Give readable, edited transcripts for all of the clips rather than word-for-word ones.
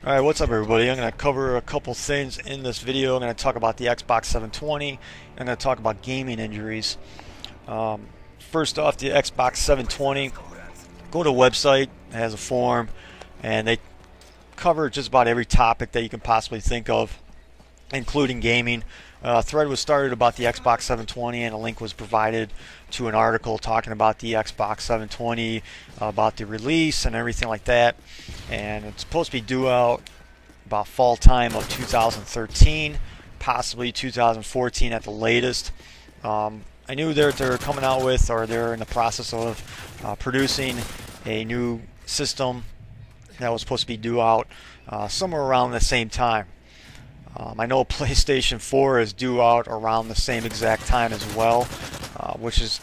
Alright, what's up everybody? I'm going to cover a couple things in this video. I'm going to talk about the Xbox 720. I'm going to talk about gaming injuries. First off, the Xbox 720. Go to a website, it has a forum, and they cover just about every topic that you can possibly think of, including gaming. A thread was started about the Xbox 720 and a link was provided to an article talking about the Xbox 720, about the release and everything like that. And it's supposed to be due out about fall time of 2013, possibly 2014 at the latest. I knew they're coming out with, or they're in the process of producing a new system that was supposed to be due out somewhere around the same time. I know PlayStation 4 is due out around the same exact time as well, which is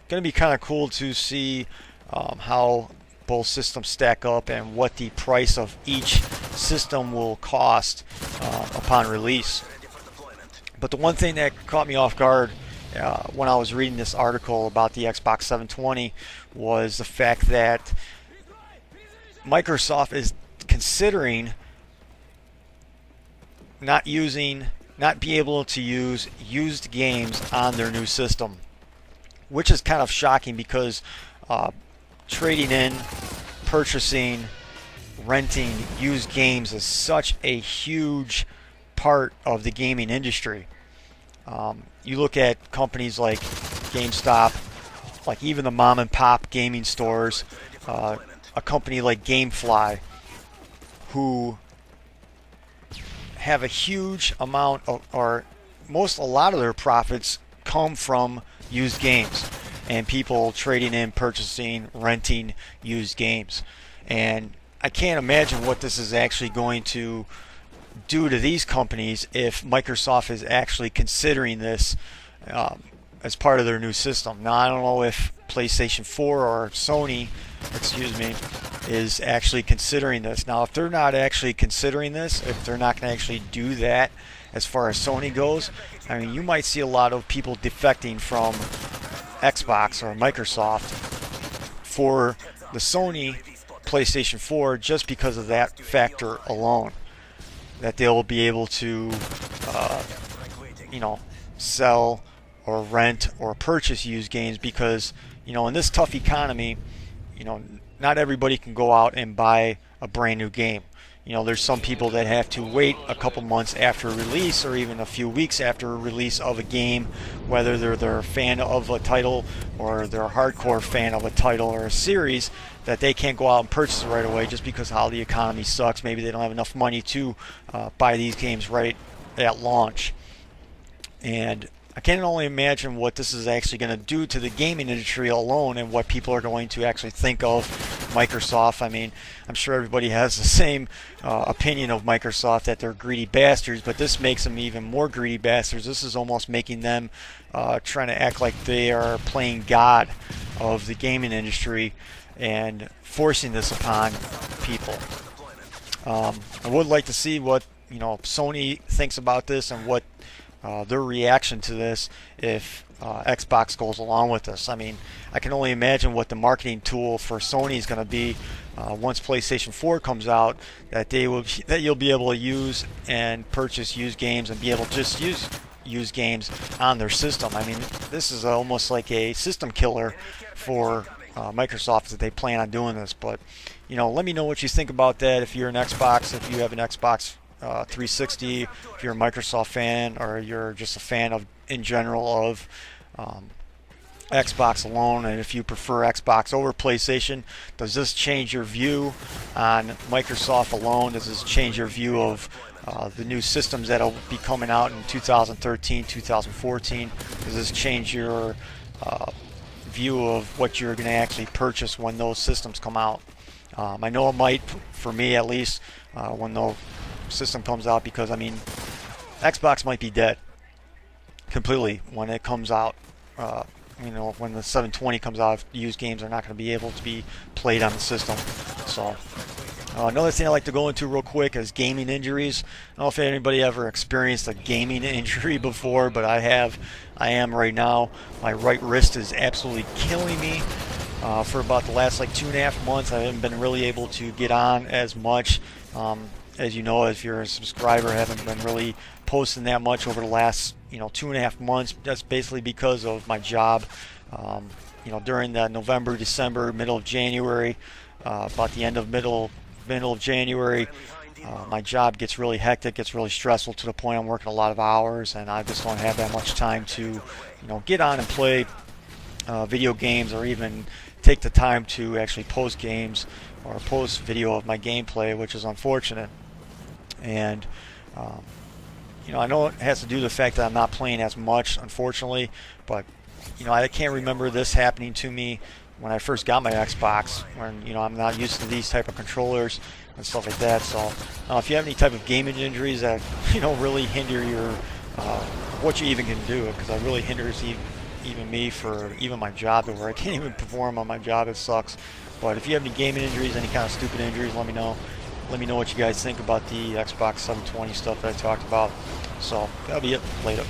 going to be kind of cool to see how both systems stack up and what the price of each system will cost upon release. But the one thing that caught me off guard when I was reading this article about the Xbox 720 was the fact that Microsoft is considering not be able to use used games on their new system, which is kind of shocking because trading in, purchasing, renting used games is such a huge part of the gaming industry. You look at companies like GameStop, like even the mom and pop gaming stores, a company like GameFly, who have a huge amount of, or a lot of their profits come from used games and people trading in, purchasing, renting used games. And I can't imagine what this is actually going to do to these companies if Microsoft is actually considering this as part of their new system. Now, I don't know if PlayStation 4 or Sony, is actually considering this. Now, if they're not actually considering this, if they're not going to actually do that as far as Sony goes, I mean, you might see a lot of people defecting from Xbox or Microsoft for the Sony PlayStation 4 just because of that factor alone, that they'll be able to sell or rent or purchase used games because, in this tough economy, not everybody can go out and buy a brand new game. There's some people that have to wait a couple months after release or even a few weeks after release of a game, whether they're a fan of a title or they're a hardcore fan of a title or a series, that they can't go out and purchase it right away just because how the economy sucks. Maybe they don't have enough money to buy these games right at launch. And I can only imagine what this is actually going to do to the gaming industry alone and what people are going to actually think of Microsoft. I mean, I'm sure everybody has the same opinion of Microsoft, that they're greedy bastards, but this makes them even more greedy bastards. This is almost making them trying to act like they are playing God of the gaming industry and forcing this upon people. I would like to see what Sony thinks about this and what their reaction to this if Xbox goes along with this. I mean, I can only imagine what the marketing tool for Sony is going to be once PlayStation 4 comes out, that you'll be able to use and purchase used games and be able to just use used games on their system. I mean, this is almost like a system killer for Microsoft that they plan on doing this. But let me know what you think about that. If you're an Xbox, if you have an Xbox 360, if you're a Microsoft fan or you're just a fan of in general of Xbox alone, and if you prefer Xbox over PlayStation, does this change your view on Microsoft alone? Does this change your view of the new systems that will be coming out in 2013, 2014? Does this change your view of what you're going to actually purchase when those systems come out? I know it might, for me at least, when the system comes out, because I mean, Xbox might be dead completely when it comes out. When the 720 comes out, used games are not going to be able to be played on the system. So another thing I like to go into real quick is gaming injuries. I don't know if anybody ever experienced a gaming injury before, but I have. I am right now. My right wrist is absolutely killing me. For about the last 2.5 months, I haven't been really able to get on as much. as you know, if you're a subscriber, haven't been really posting that much over the last 2.5 months. That's basically because of my job. During the November, December, middle of January, about the end of middle of January, my job gets really hectic, gets really stressful to the point I'm working a lot of hours, and I just don't have that much time to, get on and play video games, or even take the time to actually post games or post video of my gameplay, which is unfortunate. And I know it has to do with the fact that I'm not playing as much, unfortunately, but I can't remember this happening to me when I first got my Xbox, when I'm not used to these type of controllers and stuff like that. So if you have any type of gaming injuries that really hinder your what you even can do, because it really hinders even me for even my job, to where I can't even perform on my job. It sucks. But if you have any gaming injuries, any kind of stupid injuries, let me know. Let me know what you guys think about the Xbox 720 stuff that I talked about. So that'll be it. Later.